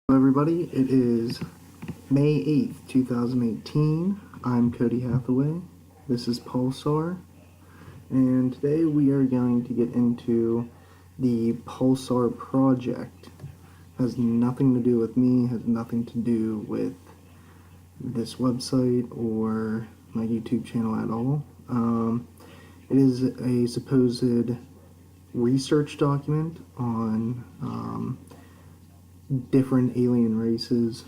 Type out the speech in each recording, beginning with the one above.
Hello everybody, it is May 8th, 2018. I'm Cody Hathaway. This is Pulsar, and today we are going to get into the Pulsar Project. It has nothing to do with me, has nothing to do with this website or my YouTube channel at all. It is a supposed research document on different alien races,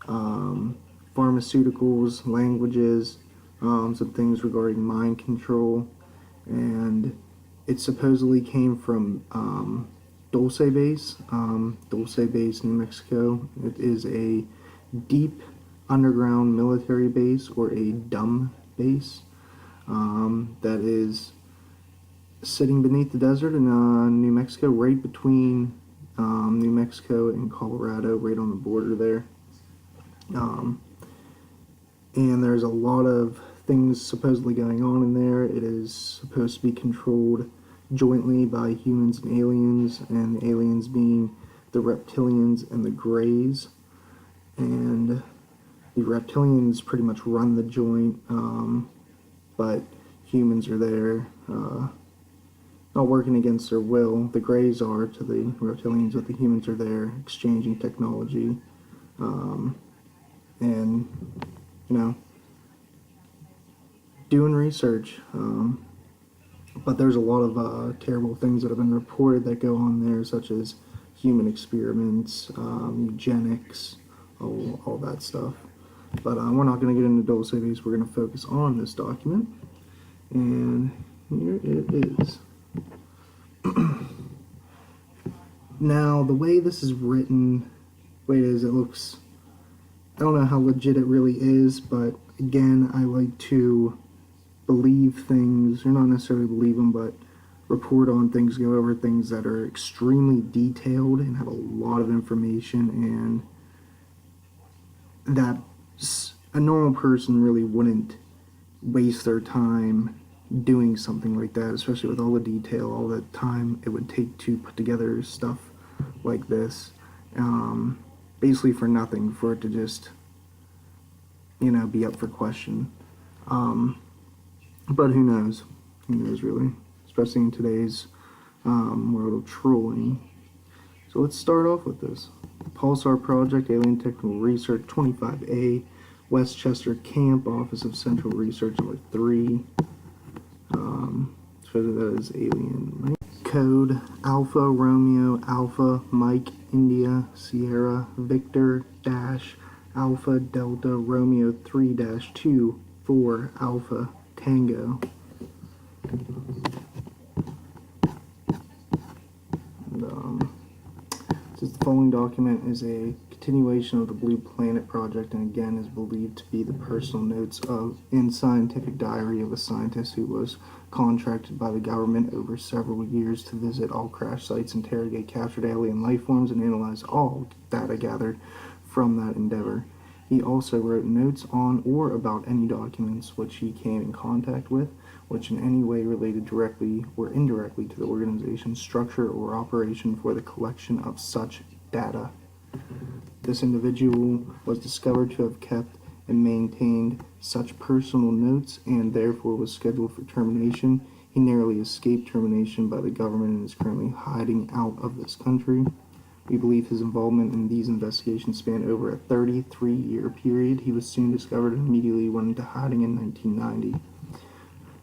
pharmaceuticals, languages, some things regarding mind control, and it supposedly came from Dulce Base, New Mexico. It is a deep underground military base, or a dumb base, that is sitting beneath the desert in New Mexico, right between New Mexico and Colorado, right on the border there. And there's a lot of things supposedly going on in there. It is supposed to be controlled jointly by humans and the aliens being the reptilians and the greys. And the reptilians pretty much run the joint, but humans are there, not working against their will. The greys are to the reptilians, but the humans are there exchanging technology, and, doing research. But there's a lot of terrible things that have been reported that go on there, such as human experiments, eugenics, all that stuff. But we're not going to get into Dulce Base. We're going to focus on this document, and here it is. Now, the way this is written, it looks, I don't know how legit it really is, but again, I like to believe things, or not necessarily believe them, but report on things, go over things that are extremely detailed and have a lot of information, and that a normal person really wouldn't waste their time doing something like that, especially with all the detail, all the time it would take to put together stuff like this, basically for nothing, for it to just, be up for question. But who knows? Who knows, really? Especially in today's world of trolling. So let's start off with this. Pulsar Project, Alien Technical Research, 25A, Westchester Camp, Office of Central Research, number 3. So that is alien, right? Code Alpha Romeo Alpha Mike India Sierra Victor Dash Alpha Delta Romeo 3-2 4 Alpha Tango. And, since the following document is a continuation of the Blue Planet Project, and again is believed to be the personal notes in scientific diary of a scientist who was contracted by the government over several years to visit all crash sites, interrogate captured alien life forms, and analyze all data gathered from that endeavor. He also wrote notes on or about any documents which he came in contact with, which in any way related directly or indirectly to the organization's structure or operation for the collection of such data. This individual was discovered to have kept and maintained such personal notes, and therefore was scheduled for termination. He narrowly escaped termination by the government and is currently hiding out of this country. We believe his involvement in these investigations spanned over a 33-year period. He was soon discovered and immediately went into hiding in 1990.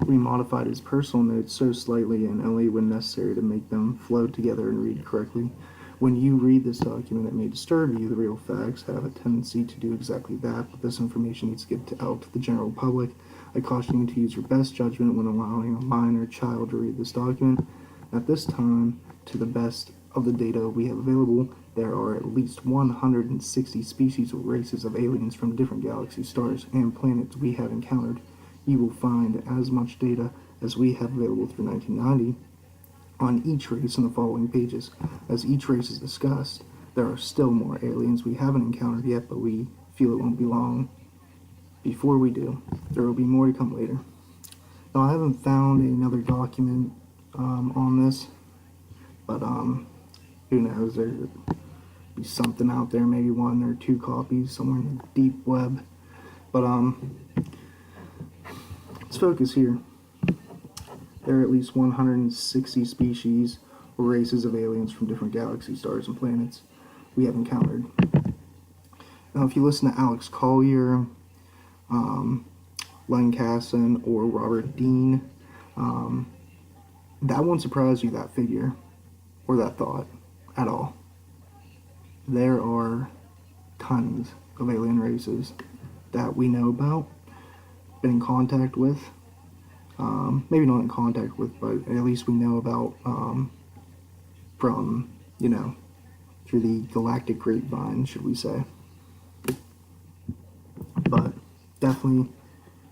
We modified his personal notes so slightly and only when necessary to make them flow together and read correctly. When you read this document, it may disturb you. The real facts have a tendency to do exactly that, but this information needs to get out to the general public. I caution you to use your best judgment when allowing a minor child to read this document. At this time, to the best of the data we have available, there are at least 160 species or races of aliens from different galaxies, stars, and planets we have encountered. You will find as much data as we have available through 1990 on each race in the following pages. As each race is discussed, there are still more aliens we haven't encountered yet, but we feel it won't be long before we do. There will be more to come later. Now, I haven't found another document on this, but who knows? be something out there, maybe 1 or 2 copies somewhere in the deep web. But let's focus here. There are at least 160 species or races of aliens from different galaxies, stars, and planets we have encountered. Now, if you listen to Alex Collier, Len Casson, or Robert Dean, that won't surprise you, that figure, or that thought, at all. There are tons of alien races that we know about, been in contact with, maybe not in contact with, but at least we know about from, through the galactic grapevine, should we say. But definitely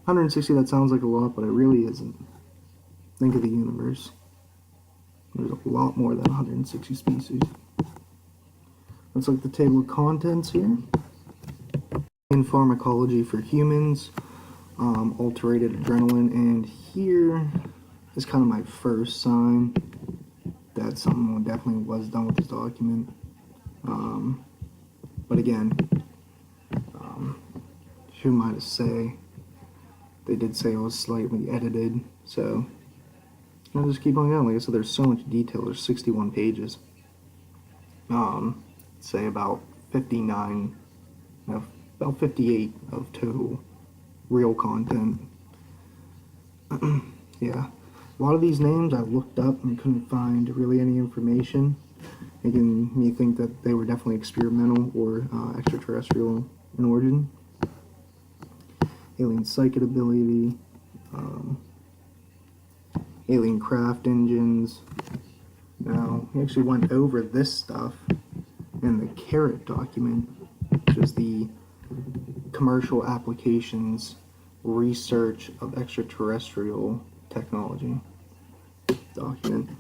160, that sounds like a lot, but it really isn't. Think of the universe. There's a lot more than 160 species. Let's look at the table of contents here. In pharmacology for humans, alterated adrenaline, and here is kind of my first sign that something definitely was done with this document. But again, who am I to say? They did say it was slightly edited, so I'll just keep on going. Like I said, there's so much detail. There's 61 pages. Say about 59, about 58 of total real content. Yeah, a lot of these names I looked up and couldn't find really any information, making me think that they were definitely experimental or extraterrestrial in origin. Alien psychic ability, alien craft engines. Now, we actually went over this stuff in the CARET document, which is the Commercial Applications Research of Extraterrestrial Technology document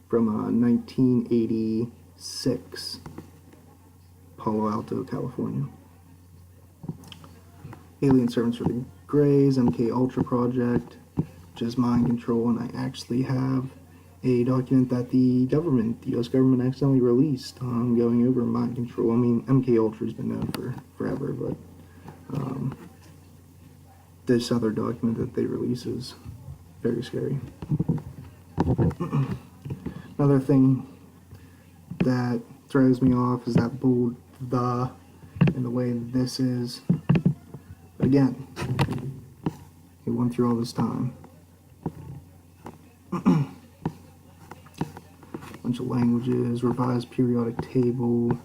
from 1986, Palo Alto, California. Alien Servants for the Greys, MK Ultra Project, which is mind control, and I actually have a document that the U.S. government accidentally released going over mind control. I mean, MK Ultra has been known for forever, but this other document that they release is very scary. Another thing that throws me off is that bold "the" and the way this is. But again, it went through all this time. Bunch of languages, revised periodic table,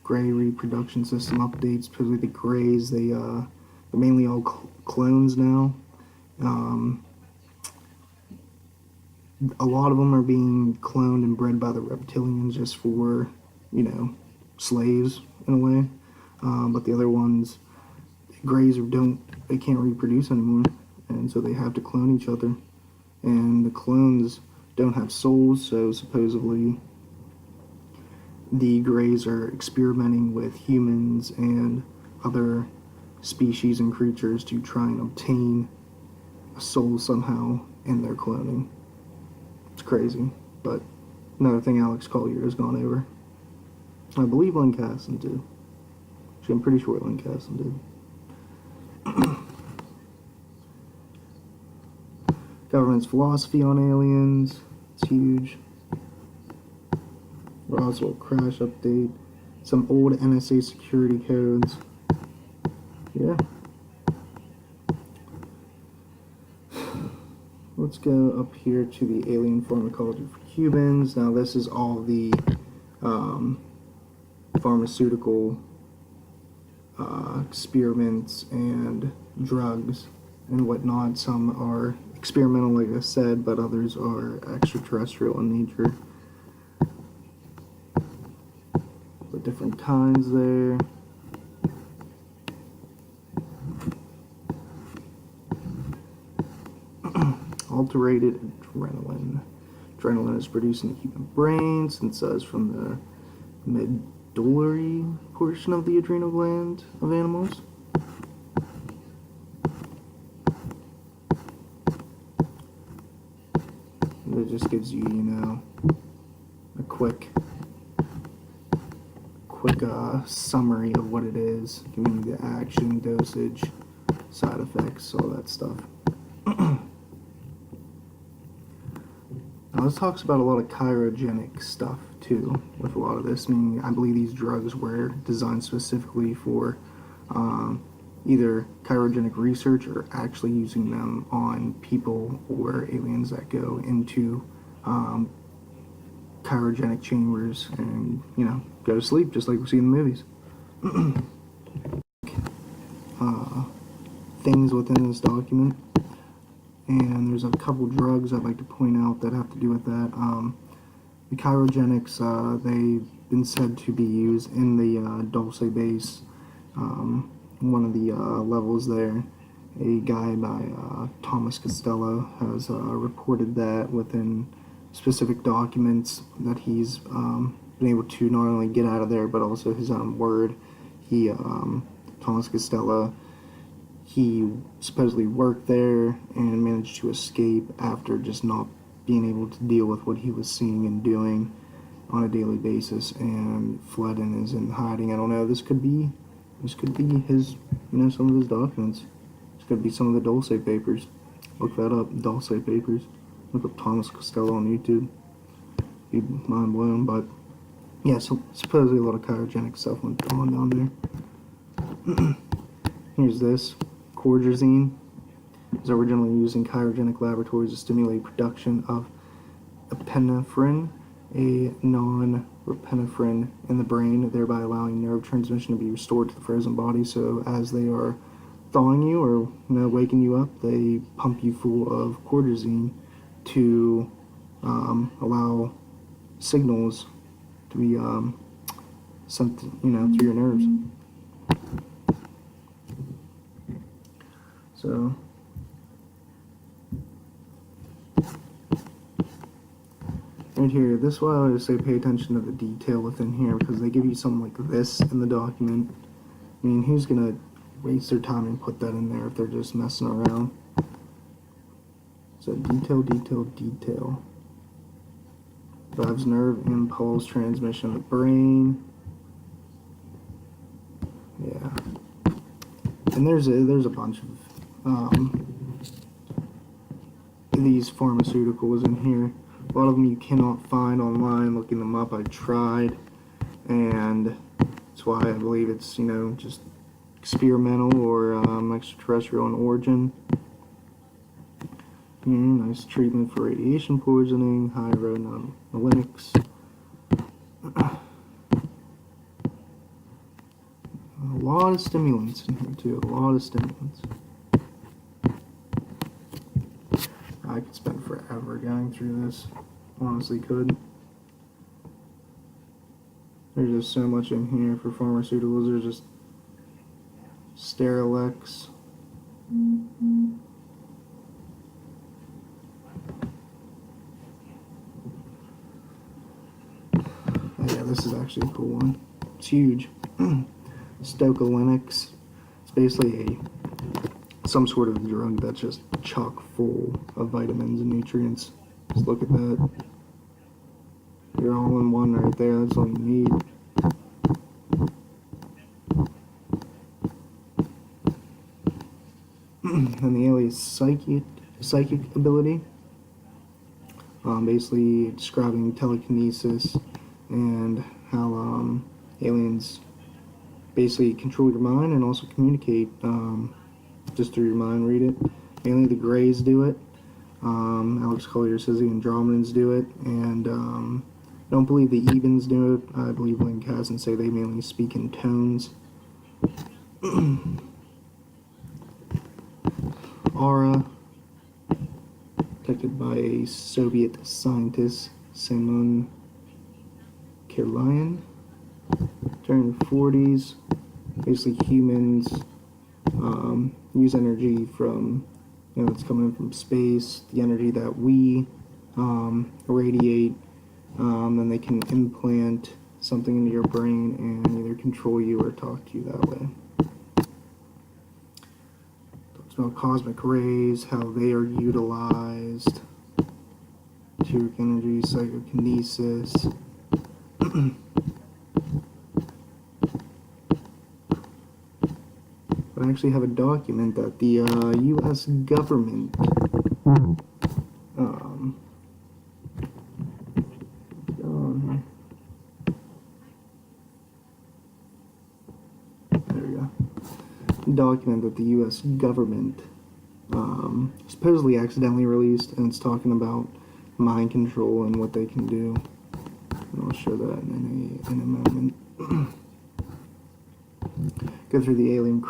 gray reproduction system updates. Supposedly the grays, they're mainly all clones now. A lot of them are being cloned and bred by the reptilians just for, slaves in a way. But the other ones, grays they can't reproduce anymore, and so they have to clone each other. And the clones don't have souls, so supposedly the Greys are experimenting with humans and other species and creatures to try and obtain a soul somehow in their cloning. It's crazy, but another thing Alex Collier has gone over. I believe Len Casson did. Actually, I'm pretty sure Len Casson did. Government's philosophy on aliens. It's huge. Roswell crash update. Some old NSA security codes. Yeah. Let's go up here to the alien pharmacology for humans. Now this is all the pharmaceutical experiments and drugs and whatnot. Some are experimental, like I said, but others are extraterrestrial in nature. The different kinds there. Alterated adrenaline. Adrenaline is produced in the human brain, synthesized from the medullary portion of the adrenal gland of animals. And it just gives you, a quick quick summary of what it is, giving you the action, dosage, side effects, all that stuff. Now this talks about a lot of chirogenic stuff too with a lot of this. I mean, I believe these drugs were designed specifically for either chirogenic research or actually using them on people or aliens that go into chirogenic chambers and, go to sleep just like we see in the movies. Things within this document, and there's a couple drugs I'd like to point out that have to do with that. The chirogenics, they've been said to be used in the Dulce base. One of the levels there, a guy by Thomas Costello has reported that within specific documents that he's been able to not only get out of there, but also his own word. Thomas Costello, he supposedly worked there and managed to escape after just not being able to deal with what he was seeing and doing on a daily basis, and fled and is in hiding. I don't know, this could be his, some of his documents. This could be some of the Dulce papers. Look that up, Dulce papers. Look up Thomas Costello on YouTube. Be mind blown, but yeah, so supposedly a lot of chirogenic stuff went on down there. Here's this. Cordrazine is originally used in cryogenic laboratories to stimulate production of epinephrine, a non-repinephrine in the brain, thereby allowing nerve transmission to be restored to the frozen body. So as they are thawing you or waking you up, they pump you full of cordrazine to allow signals to be sent, through your nerves. So right here, this is why I always say pay attention to the detail within here, because they give you something like this in the document. I mean, who's gonna waste their time and put that in there if they're just messing around? So detail, detail, detail. Drives nerve impulse transmission to the brain. Yeah. And there's a bunch of these pharmaceuticals in here. A lot of them you cannot find online. Looking them up, I tried, and that's why I believe it's just experimental or extraterrestrial in origin. Nice treatment for radiation poisoning, hydronolinics. A lot of stimulants in here too, a lot of stimulants. I could spend forever going through this, honestly could. There's just so much in here for pharmaceuticals. There's just Sterilex. Yeah, this is actually a cool one. It's huge. Stocolinics. It's basically some sort of drug that's just chock full of vitamins and nutrients. Just look at that. You're all in one right there. That's all you need. And the alien's psychic ability. Basically describing telekinesis and how aliens basically control your mind and also communicate just through your mind. Read it. Mainly the Greys do it. Alex Collier says the Andromedans do it, and I don't believe the Ebens do it. I believe Link has and say they mainly speak in tones. Aura, detected by a Soviet scientist, Semyon Kirlian, during the 40s. Basically, humans use energy from, it's coming from space, the energy that we radiate, then they can implant something into your brain and either control you or talk to you that way. Talks about cosmic rays, how they are utilized, etheric energy, psychokinesis. I actually have a document that the U.S. government document that the U.S. government supposedly accidentally released, and it's talking about mind control and what they can do. And I'll show that in a moment. Go through the alien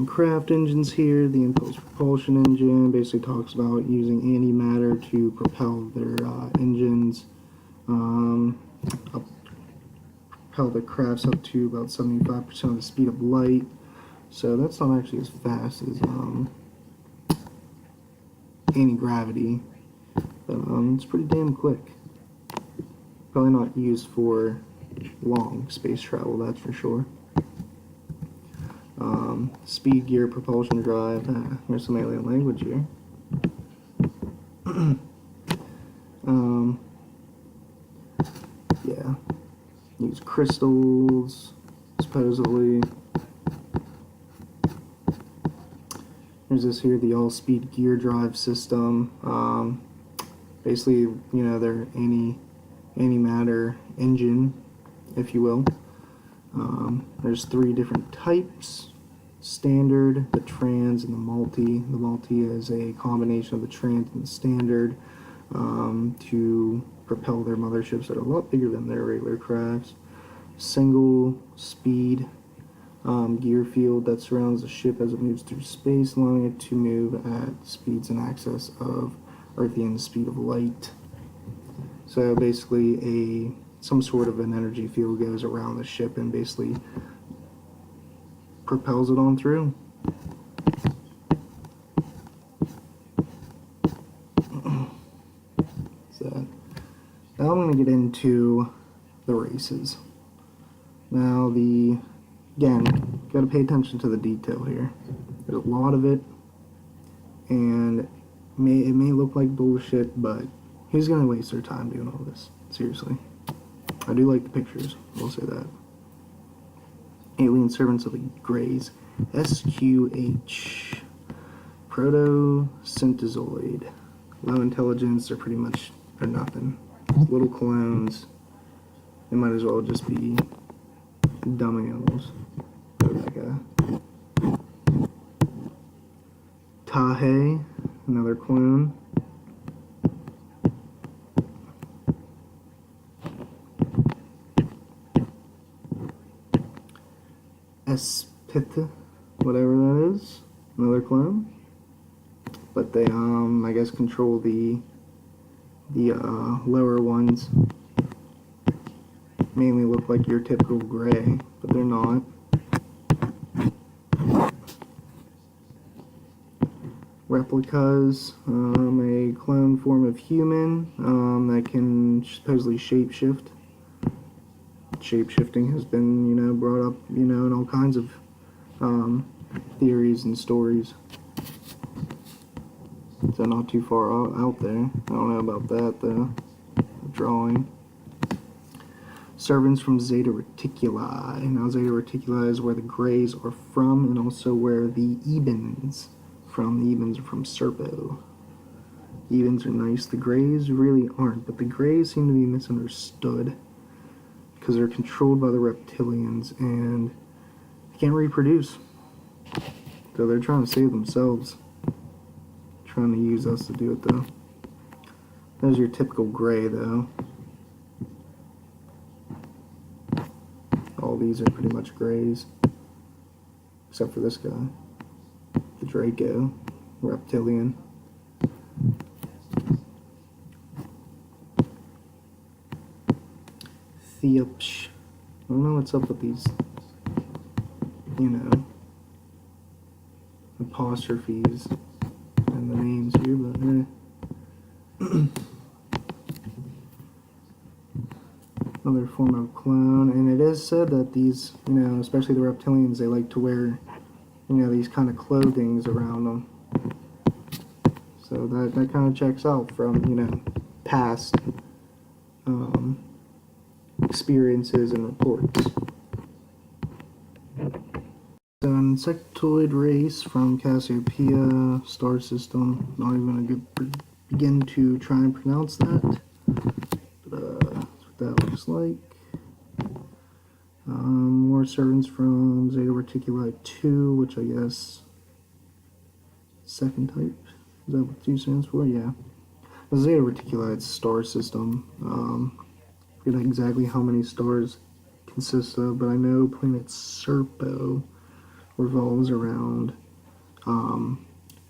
craft engines here. The impulse propulsion engine basically talks about using antimatter to propel their engines. Propel the crafts up to about 75% of the speed of light. So that's not actually as fast as anti-gravity, but it's pretty damn quick. Probably not used for long space travel, that's for sure. Speed gear propulsion drive. There's some alien language here. Yeah. Use crystals, supposedly. There's this here, the all-speed gear drive system. Basically, you know, their antimatter engine, if you will. There's 3 different types: standard, the trans, and the multi. The multi is a combination of the trans and the standard to propel their motherships that are a lot bigger than their regular crafts. Single speed gear field that surrounds the ship as it moves through space, allowing it to move at speeds in excess of Earthian speed of light. So basically some sort of an energy field goes around the ship and basically propels it on through. So now I'm going to get into the races. Now again, got to pay attention to the detail here. There's a lot of it, and it may look like bullshit, but who's going to waste their time doing all this? Seriously. I do like the pictures, I'll say that. Alien Servants of the Greys. SQH. Proto-synthezoid. Low intelligence, they're nothing. Little clones. They might as well just be dumb animals. Like Tahe, another clone. Espita, whatever that is, another clone. But they, I guess, control the lower ones. Mainly look like your typical gray, but they're not. Replicas, a clone form of human that can supposedly shapeshift. Shapeshifting has been, you know, brought up, you know, in all kinds of theories and stories. So not too far out there. I don't know about that though. The drawing. Servants from Zeta Reticuli. Now Zeta Reticuli is where the Greys are from, and also where the Ebens from. The Ebens are from Serpo. Ebens are nice. The Greys really aren't, but the Greys seem to be misunderstood because they're controlled by the reptilians and they can't reproduce. So they're trying to save themselves. Trying to use us to do it though. There's your typical Grey though. All these are pretty much Greys, except for this guy, the Draco, reptilian. Theopsh. I don't know what's up with these, you know, apostrophes and the names here, but another form of clone. And it is said that these, you know, especially the reptilians, they like to wear, you know, these kind of clothings around them. So that kind of checks out from, you know, past experiences and reports. And Insectoid race from Cassiopeia star system. Not even going to begin to try and pronounce that. But that's what that looks like. More servants from Zeta Reticuli 2, which I guess second type. Is that what 2 stands for? Yeah. The Zeta Reticuli star system. I forget exactly how many stars consist of, but I know planet Serpo revolves around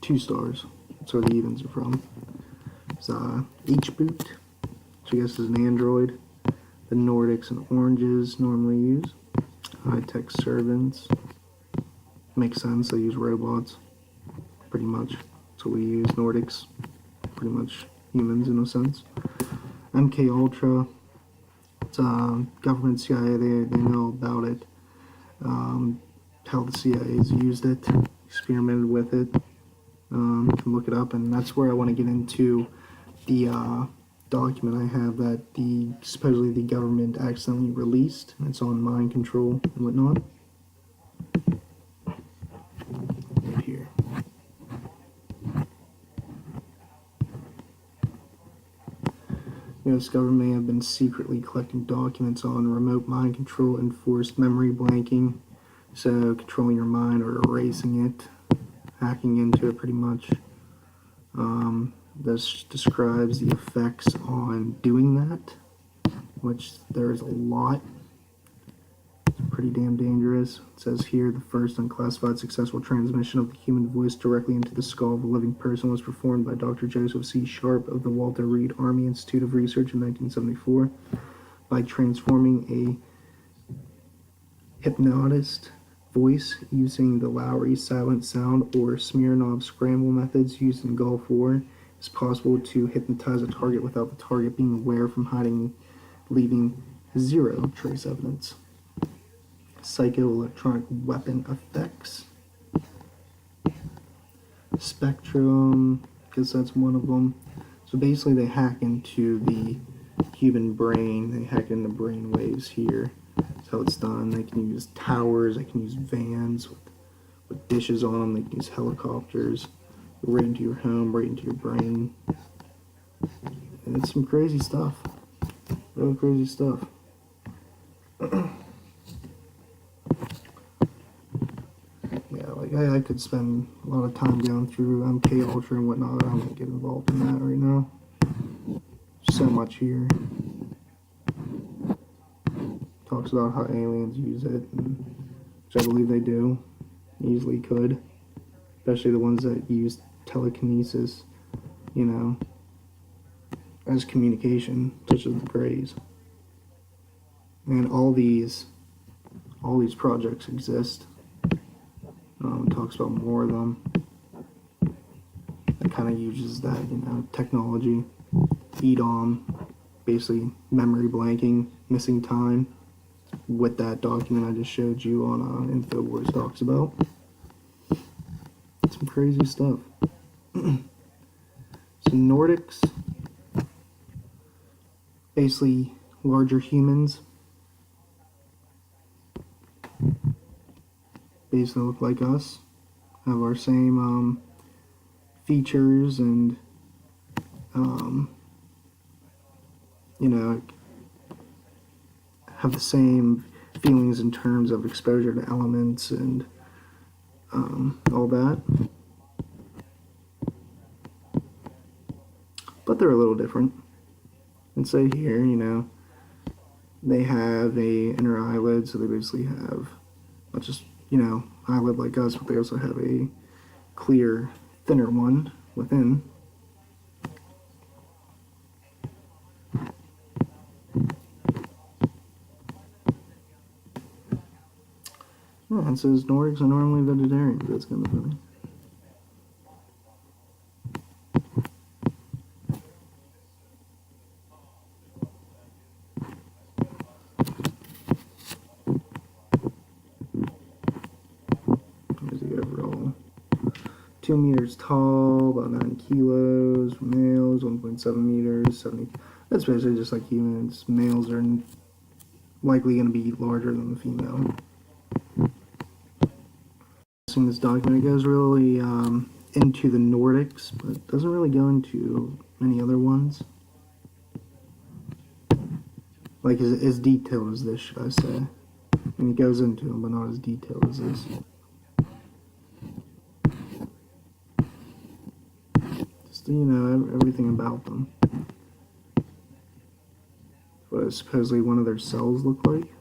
2 stars. That's where the evens are from. It's H-Boot, which I guess is an android. The Nordics and Oranges normally use. High-tech servants. Makes sense, they use robots. Pretty much. That's what we use. Nordics. Pretty much humans in a sense. MK Ultra. It's government CIA, they know about it. How the CIA's used it, experimented with it. You can look it up, and that's where I want to get into the document I have that supposedly the government accidentally released. It's on mind control and whatnot. Right here. U.S. government may have been secretly collecting documents on remote mind control and forced memory blanking. So controlling your mind or erasing it, hacking into it pretty much. This describes the effects on doing that, which there is a lot. It's pretty damn dangerous. It says here, the first unclassified successful transmission of the human voice directly into the skull of a living person was performed by Dr. Joseph C. Sharp of the Walter Reed Army Institute of Research in 1974 by transforming a hypnotist voice using the Lowry silent sound or Smirnov scramble methods used in Gulf War. It's possible to hypnotize a target without the target being aware from hiding, leaving 0 trace evidence. Psychoelectronic weapon effects. Spectrum, I guess that's one of them. So basically they hack into the human brain, they hack in the brain waves here. That's how it's done. They can use towers, they can use vans with dishes on them, they can use helicopters, right into your home, right into your brain. And it's some crazy stuff. Really crazy stuff. Yeah, like I could spend a lot of time going through MK Ultra and whatnot. I don't want to get involved in that right now. So much here. Talks about how aliens use it, which I believe they do. Easily could. Especially the ones that use telekinesis, you know, as communication, such as the Greys. And all these projects exist. Talks about more of them. It kind of uses that, you know, technology. EDOM, basically memory blanking, missing time. What that document I just showed you on InfoWars talks about. Some crazy stuff. Some Nordics, basically larger humans, basically look like us, have our same features and you know, have the same feelings in terms of exposure to elements and all that. But they're a little different. And so here, you know, they have a inner eyelid, so they basically have not just, you know, eyelid like us, but they also have a clear, thinner one within. Yeah, it says Nordics are normally vegetarians. That's kind of funny. Here's the overall. 2 meters tall, about 9 kilos. Males, 1.7 meters, 70. That's basically just like humans. Males are likely going to be larger than the female. in this document. It goes really into the Nordics, but it doesn't really go into many other ones. Like as detailed as this, should I say. And it goes into them, but not as detailed as this. Just, you know, everything about them. What supposedly one of their cells look like.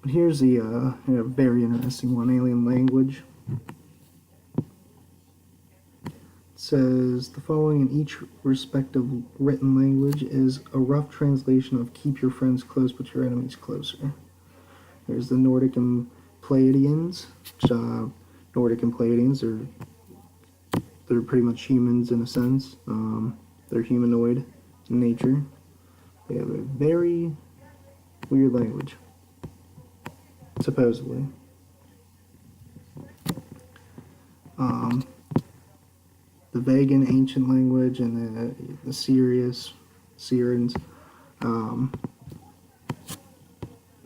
But here's the very interesting one, alien language. It says, the following in each respective written language is a rough translation of keep your friends close but your enemies closer. There's the Nordic and Pleiadians. Nordic and Pleiadians they're pretty much humans in a sense. They're humanoid in nature. They have a very weird language, supposedly. The Vegan ancient language and the Syrians,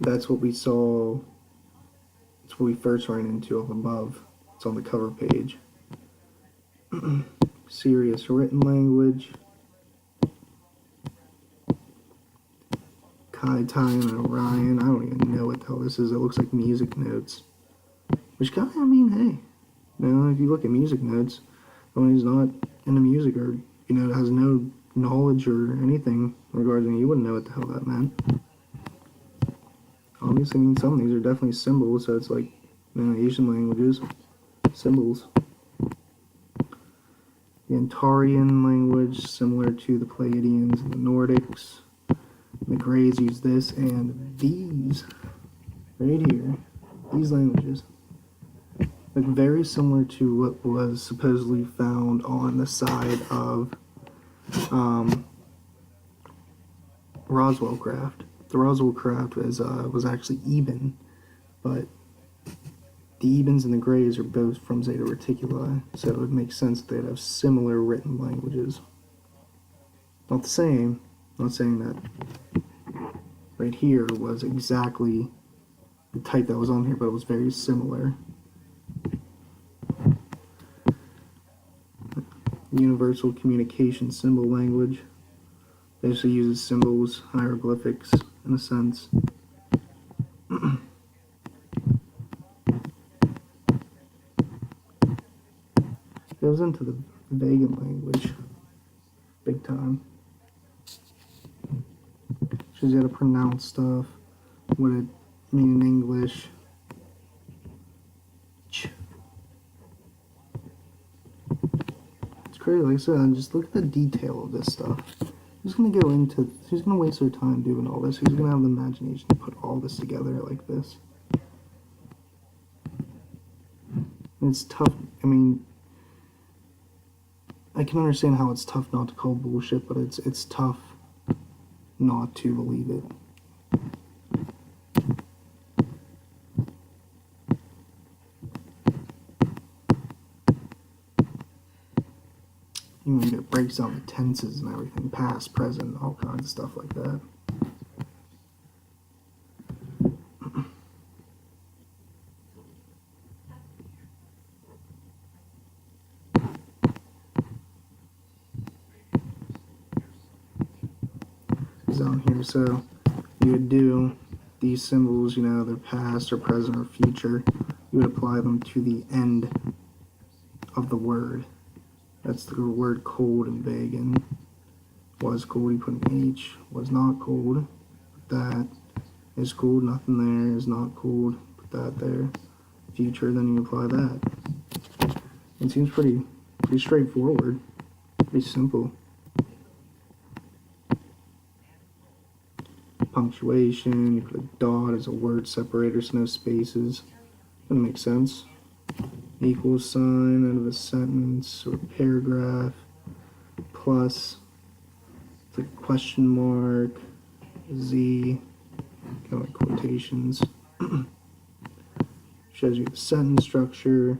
that's what we saw. That's what we first ran into up above. It's on the cover page. Serious written language. Kai, Tai, and Orion. I don't even know what the hell this is. It looks like music notes. Which kind of, I mean, hey, you know, if you look at music notes, someone who's not into music or, you know, has no knowledge or anything regarding it, you wouldn't know what the hell that meant. Obviously, I mean, some of these are definitely symbols, so it's like, you know, Asian languages, symbols. The Antarian language, similar to the Pleiadians and the Nordics. The Greys use this, and these, right here, these languages, look very similar to what was supposedly found on the side of Roswell craft. The Roswell craft was actually Eben, but the Ebens and the Greys are both from Zeta Reticuli, so it would make sense that they'd have similar written languages. Not the same, not saying that right here was exactly the type that was on here, but it was very similar. Universal communication symbol language. Basically uses symbols, hieroglyphics, in a sense. Goes into the Vegan language big time. Shows you how to pronounce stuff, what it means in English. It's crazy, like I said, just look at the detail of this stuff. Who's gonna waste their time doing all this? Who's gonna have the imagination to put all this together like this? And it's tough, I mean, I can understand how it's tough not to call bullshit, but it's tough not to believe it. Even when it breaks down the tenses and everything, past, present, all kinds of stuff like that. Down here, so you would do these symbols, you know, they're past or present or future. You would apply them to the end of the word. That's the word cold in Vegan. Was cold, you put an H. Was not cold, put that. Is cold, nothing there. Is not cold, put that there. Future, then you apply that. It seems pretty straightforward, pretty simple. Punctuation, you put a dot as a word separator, so no spaces. That makes sense. Equal sign out of a sentence or paragraph, plus the question mark, Z, kind of like quotations. Shows you the sentence structure.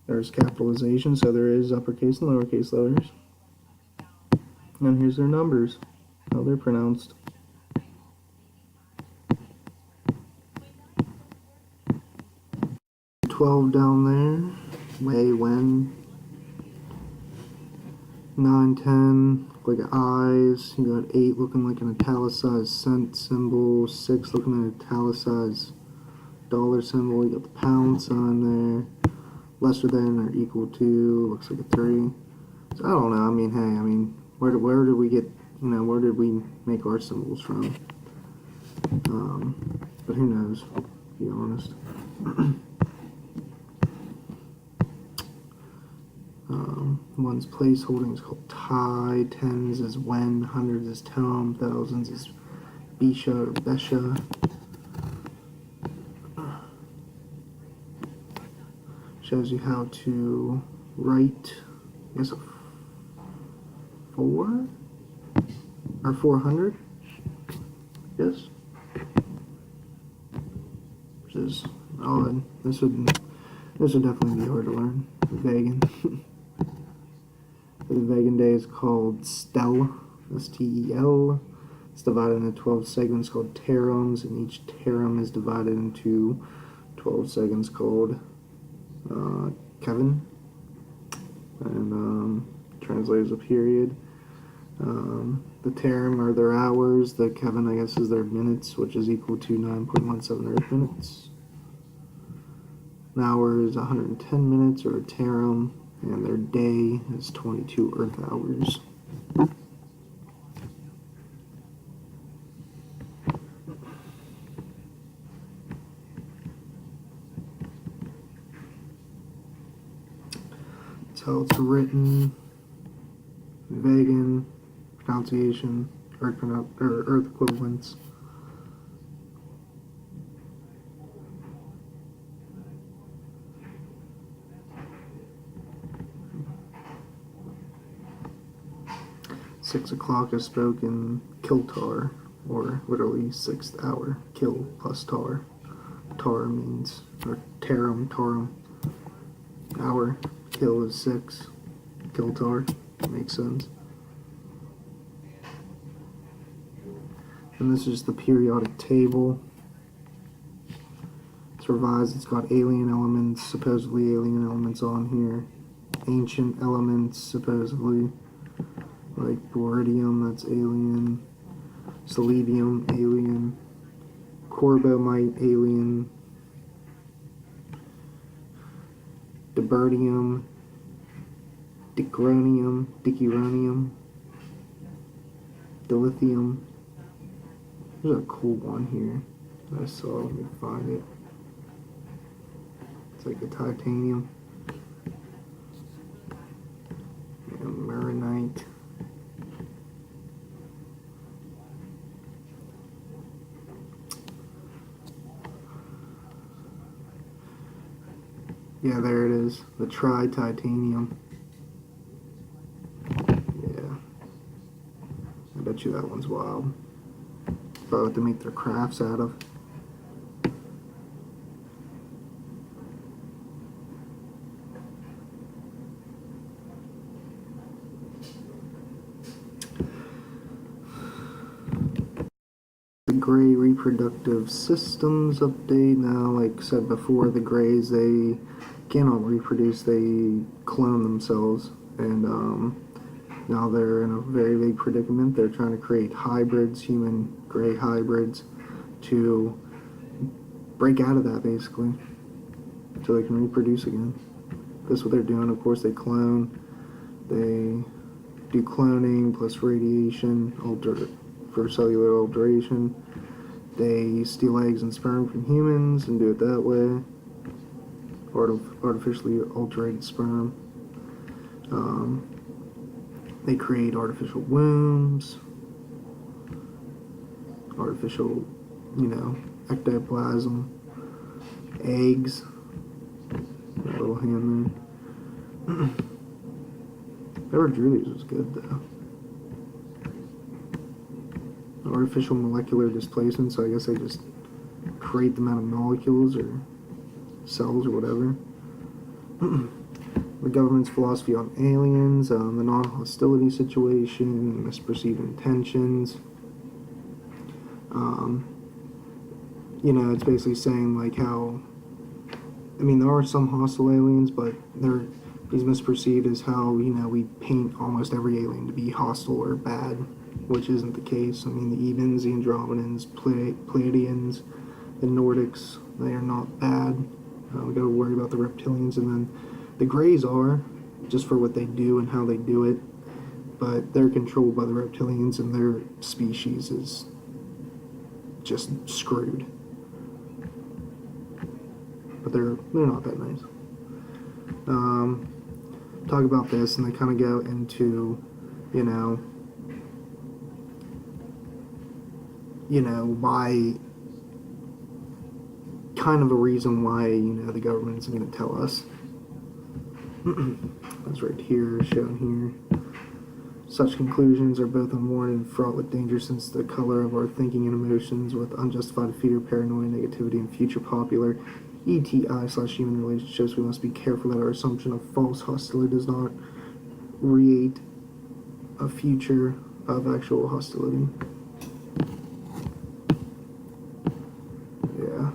There's capitalization, so there is uppercase and lowercase letters. And here's their numbers, how they're pronounced. 12 down there. Way, when. 9, 10, look like eyes. You got 8 looking like an italicized cent symbol. 6 looking like an italicized dollar symbol. You got the pound sign there. Lesser than or equal to. Looks like a 3. So I don't know. I mean, hey, I mean, where did we get, where did we make our symbols from? But who knows, to be honest. One's placeholding is called tie, tens is when, hundreds is tom, thousands is bisha or besha. Shows you how to write, I guess, a 4 or 400. Yes. Which is odd. This would definitely be hard to learn. Vegan. The vegan day is called Stel, S-T-E-L. It's divided into 12 segments called terums, and each terum is divided into 12 segments called Kevin. And translates a period. The terum are their hours. The Kevin, I guess, is their minutes, which is equal to 9.17 Earth minutes. An hour is 110 minutes, or a terum, and their day is 22 Earth hours. That's how it's written. Vegan, pronunciation, Earth equivalents. Six o'clock is spoken Kiltar, or literally 6th hour. Kill plus tar. Tar means, or tarum. Hour. Kill is 6. Kiltar. Makes sense. And this is the periodic table. It's revised. It's got alien elements, supposedly alien elements on here. Ancient elements, supposedly. Like boridium, that's alien. Selenium, alien. Corbomite, alien. Dibertium, dicuronium, dilithium. There's a cool one here that I saw. Let me find it. It's like a titanium. And marinite. Yeah, there it is. The tri-titanium. Yeah. I bet you that one's wild. Probably what they make their crafts out of. The gray reproductive systems update. Now, like I said before, the grays, they cannot reproduce, they clone themselves, and now they're in a very big predicament. They're trying to create hybrids, human gray hybrids, to break out of that, basically, so they can reproduce again. That's what they're doing. Of course, they clone, they do cloning plus radiation for cellular alteration. They steal eggs and sperm from humans and do it that way. Artificially alterated sperm. They create artificial wombs, artificial, ectoplasm, eggs. That little hand there. Whoever drew these was good, though. Artificial molecular displacement, so I guess they just create them out of molecules or cells or whatever. The government's philosophy on aliens, the non-hostility situation, misperceived intentions. It's basically saying like how I mean, there are some hostile aliens, but he's misperceived as how, we paint almost every alien to be hostile or bad, which isn't the case. I mean, the Ebens, the Andromedans, Pleiadians, the Nordics, they are not bad. We got to worry about the reptilians, and then the Greys are, just for what they do and how they do it, but they're controlled by the reptilians, and their species is just screwed. But they're not that nice. Talk about this, and they kind of go into, why, kind of a reason why, the government isn't going to tell us. That's right here, shown here. Such conclusions are both unwarranted and fraught with danger, since the color of our thinking and emotions with unjustified fear, paranoia, negativity, and future popular ETI/human relationships, we must be careful that our assumption of false hostility does not create a future of actual hostility. Yeah.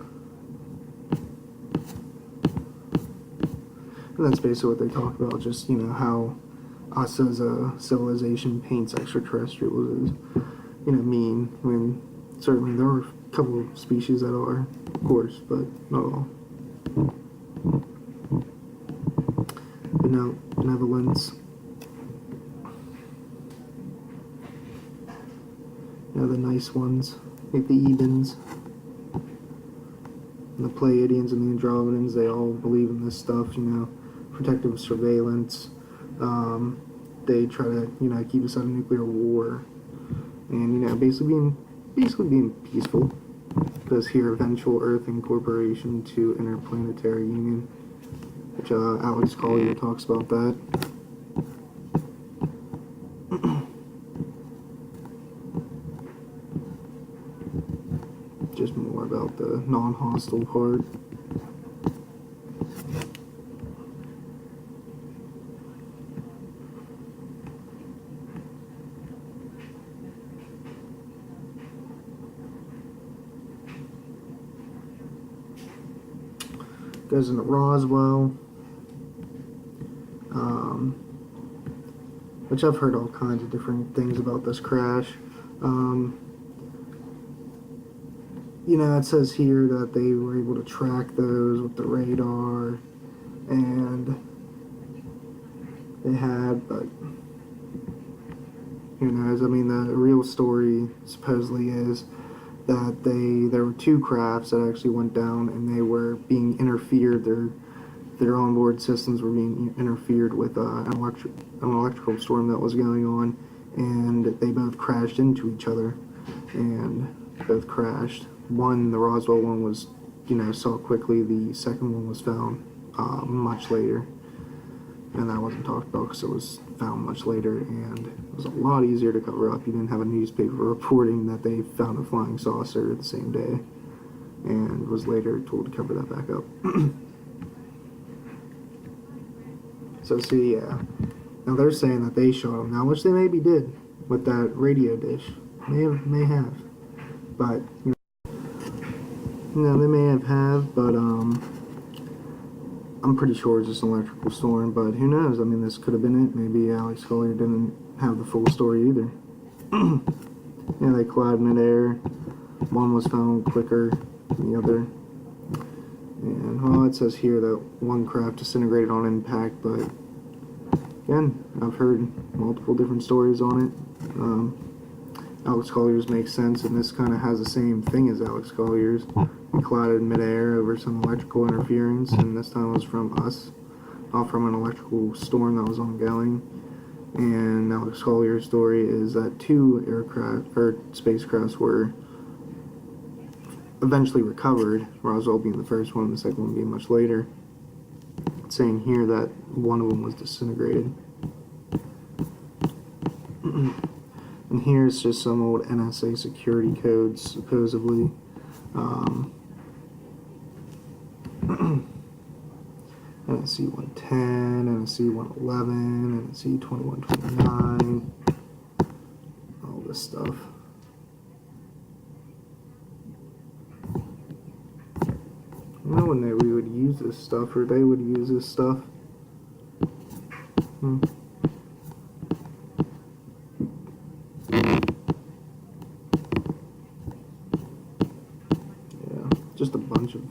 And that's basically what they talk about, just, how us as a civilization paints extraterrestrials as, mean, when certainly there are a couple of species that are, of course, but not all. Benevolence. The nice ones, like the Ebens, and the Pleiadians and the Andromedans, they all believe in this stuff, protective surveillance. They try to, keep us out of nuclear war, and, basically being peaceful. Does here eventual Earth incorporation to interplanetary union, which Alex Collier talks about that. Just more about the non-hostile part. Goes into Roswell, which I've heard all kinds of different things about this crash. It says here that they were able to track those with the radar, and they had, but who knows? I mean, the real story supposedly is that there were two crafts that actually went down, and they were being interfered. Their onboard systems were being interfered with an electrical storm that was going on, and they both crashed into each other, and both crashed. One, the Roswell one, was saw quickly. The second one was found much later, and that wasn't talked about because it was found much later, and it was a lot easier to cover up. You didn't have a newspaper reporting that they found a flying saucer the same day, and was later told to cover that back up. So see, yeah. Now they're saying that they shot him now, which they maybe did with that radio dish. May have. But they may have, but I'm pretty sure it's just an electrical storm, but who knows? I mean, this could have been it. Maybe Alex Collier didn't have the full story either. They collided midair. One was found quicker than the other. And, well, it says here that one craft disintegrated on impact, but, again, I've heard multiple different stories on it. Alex Collier's makes sense, and this kind of has the same thing as Alex Collier's. We collided midair over some electrical interference, and this time it was from us, not from an electrical storm that was ongoing. And Alex Collier's story is that two spacecrafts were eventually recovered, Roswell being the first one and the second one being much later. It's saying here that one of them was disintegrated. And here's just some old NSA security codes, supposedly. NSC 110, NSC 111, NSC 2129, all this stuff. When we would use use this stuff, or they would use this stuff. Yeah, just a bunch of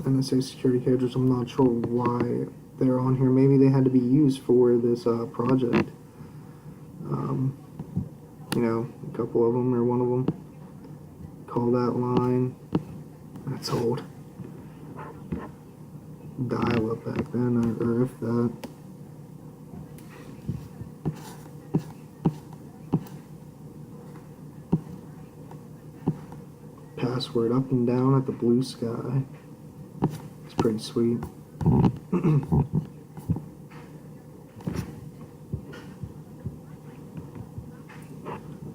NSA security codes. I'm not sure why they're on here. Maybe they had to be used for this project. You know, a couple of them, or one of them. Call that line. That's old. Dial up back then, or if that. Password up and down at the blue sky. It's pretty sweet.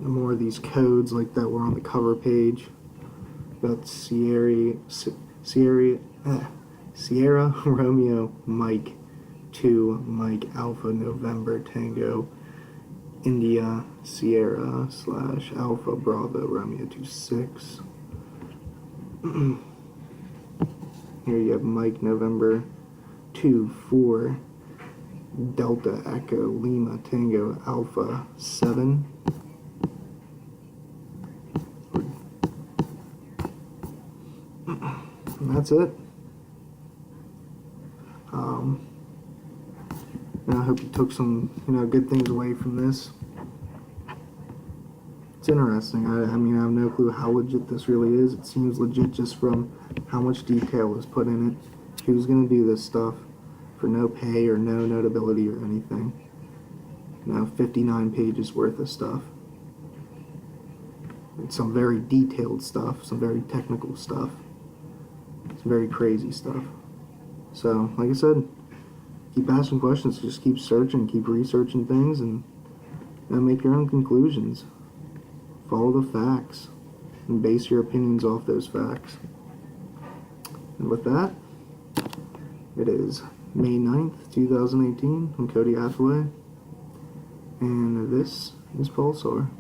More of these codes like that were on the cover page about Sierra Romeo Mike 2 Mike Alpha November Tango India Sierra / Alpha Bravo Romeo 26. Here you have Mike November 2 4 Delta Echo Lima Tango Alpha 7. And that's it. And I hope you took some, good things away from this. It's interesting. I mean, I have no clue how legit this really is. It seems legit just from how much detail is put in it. Who's going to do this stuff for no pay or no notability or anything? 59 pages worth of stuff. It's some very detailed stuff, some very technical stuff. It's very crazy stuff. So, like I said, keep asking questions, just keep searching, keep researching things, and make your own conclusions. Follow the facts, and base your opinions off those facts. And with that, it is May 9th, 2018. I'm Cody Hathaway, and this is Pulsar.